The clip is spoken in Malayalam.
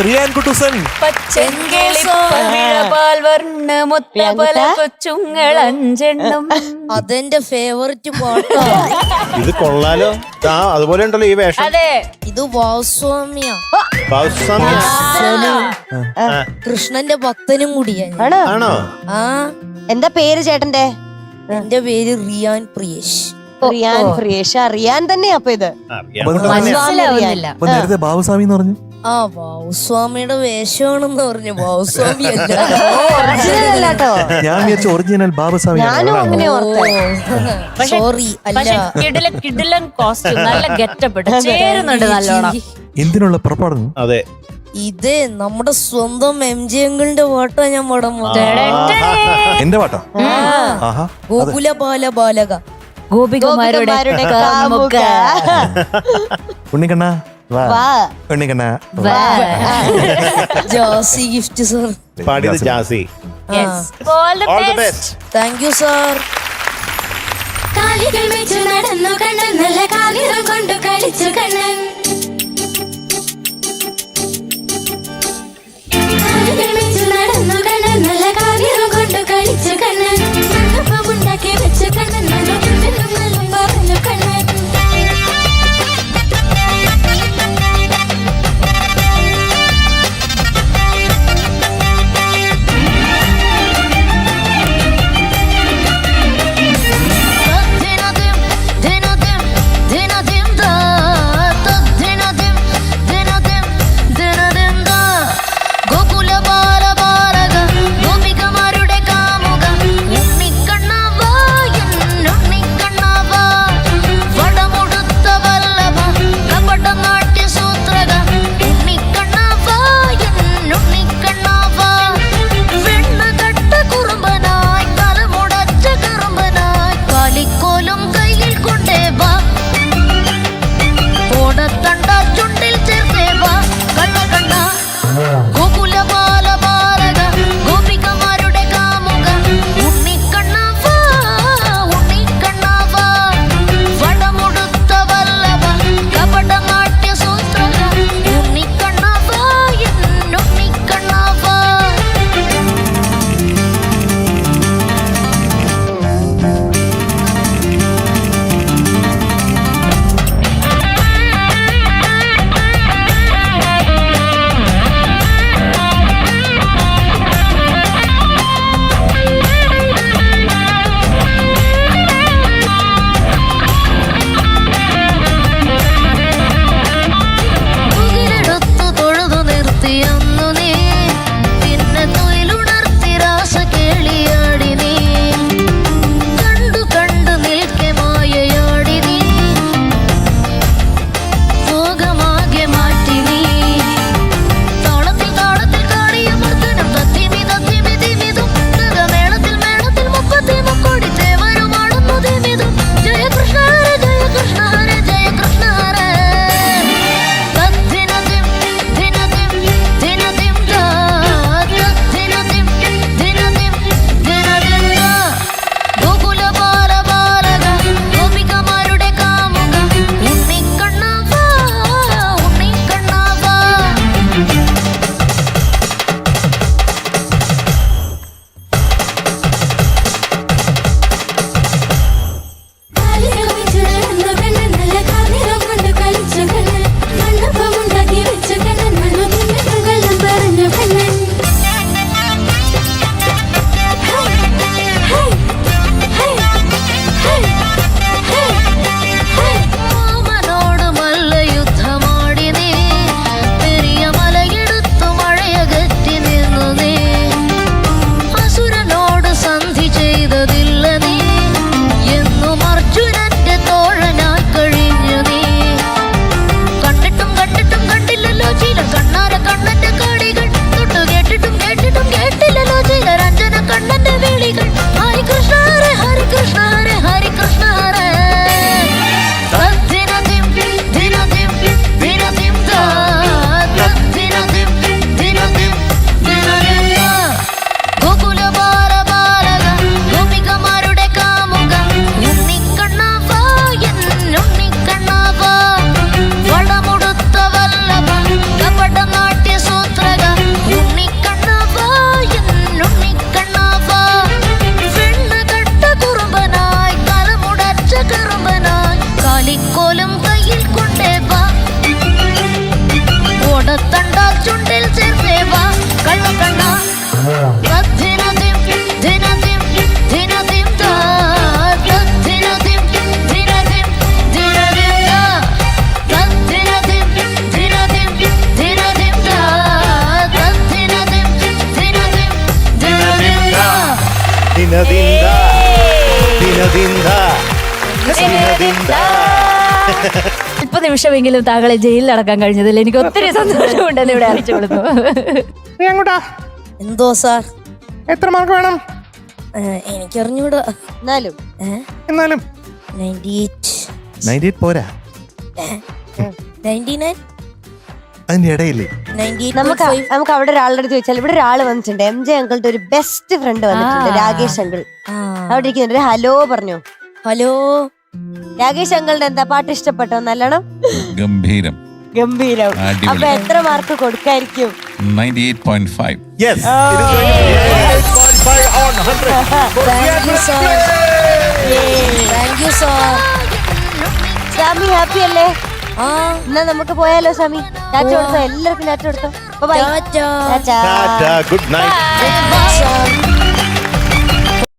റിയാൻ കുട്ടൂസൻ. അതെന്റെ ഫേവററ്റ് പാട്ടാ. ഇത് കൊള്ളാലോ. അതുപോലെ ഉണ്ടല്ലോ ഈ വേഷം. ഇത് വാസ്വാമിയാ. കൃഷ്ണന്റെ ഭക്തനും കൂടിയാ. ആണോ? ആ. എന്താ പേര് ചേട്ടന്റെ? എന്റെ പേര് റിയാൻ പ്രിയേഷ്. റിയാൻ പ്രിയേഷ്. റിയാൻ തന്നെയാ അപ്പൊ ഇത്? നേരത്തെ ബാബുസ്വാമി എന്ന് പറഞ്ഞു. ആ ബാബുസ്വാമിയുടെ വേഷമാണെന്ന് പറഞ്ഞു. ബാബുസ്വാമി അല്ല. ഞാൻ വിചാരിച്ച ഒറിജിനൽ ബാബുസ്വാമി. ഞാനും അങ്ങനെ ഓർത്തേ. സോറി അല്ല. എന്തിനുള്ള പുറപ്പാടുന്നു? അതെ, ഇത് നമ്മുടെ സ്വന്തം MJ അങ്കിളിന്റെ പാട്ടാ ഞാൻ പാടാൻ എന്റെ പാട്ടോ? ഗോകുല ബാല ബാലക ഗോപികുമാരുടെ കാമുക. ഉണ്ണിക്കണ്ണ ഉണ്ണിക്കണ്ണ. ജാസി ഗിഫ്റ്റ് സർ പാടിയത് ജാസി. Thank you sir. കാലികൾ വെച്ചു നടന്നു കണ്ണൻ, നല്ല കാലികൾ കൊണ്ടു കളിച്ചു കണ്ണൻ. കാലികൾ വെച്ചു നടന്നു കണ്ണൻ, നല്ല കാലികൾ കൊണ്ടു കളിച്ചു കണ്ണൻ. ഉണ്ടാക്കി വെച്ചു കണ്ണൻ, പറഞ്ഞു കണ്ണൻ. ചുണ്ടിൽ ചേർത്തേവാ കള്ളക്കണ്ണ ദിനദിം ദിനദിം ദിനദിം താ ദിനദിം ദിനദിം ദിനദിം താ ദിനദിം ദിനദിം ദിനദിം താ ദിനദിം ദിനദിം ദിനദിം താ ദിനദിന്ദ ദിനദിന്ദ ദിനദിന്ദ. 30 നിമിഷമെങ്കിലും താങ്കളെ ജയിലിൽ അടക്കാൻ കഴിഞ്ഞതിൽ എനിക്ക് ഒത്തിരി സന്തോഷമുണ്ടെന്ന് ഇവിടെ അറിയിച്ചു കൊടുത്തു. അങ്ങോട്ടാ എന്തോ സാർ എത്ര മാർക്ക് വേണം? എനിക്കറിഞ്ഞൂടാ. എന്നാലും എന്നാലും 98 98 പോരാ, 99 അതിന്റെ ഇടയില്ലേ 98 നമുക്ക് അവിടെ ഒരാളുടെ അടുത്ത് ചോദിച്ചാൽ ഇവിടെ ഒരാള് വന്നിട്ടുണ്ട്. MJ അങ്കിളുടെ ഒരു ബെസ്റ്റ് ഫ്രണ്ട് വന്നിട്ടുണ്ട്, രാകേഷ് അങ്കിൾ. അവിടെ ഇരിക്കുന്നുണ്ട്. ഹലോ പറഞ്ഞു. ഹലോ രാകേഷ് അങ്കിളുടെ എന്താ പാട്ട് ഇഷ്ടപ്പെട്ടോ? നല്ലോണം ഗംഭീരം, ഗംഭീരം. അടിപൊളി. അപ്പൊ എത്ര mark കൊടുക്കായിരിക്കും? 98.5. Yes, it is going to be 8.5 on 100. Thank you sir, thank you sir. സാമി ഹാപ്പി അല്ലേ? ആ എന്നാ നമുക്ക് പോയാലോ സാമി? ടാറ്റ കൊടുത്തോ, എല്ലാവർക്കും ടാറ്റ കൊടുത്തോ. Bye. Tata. Tata. Tata, good night. Sir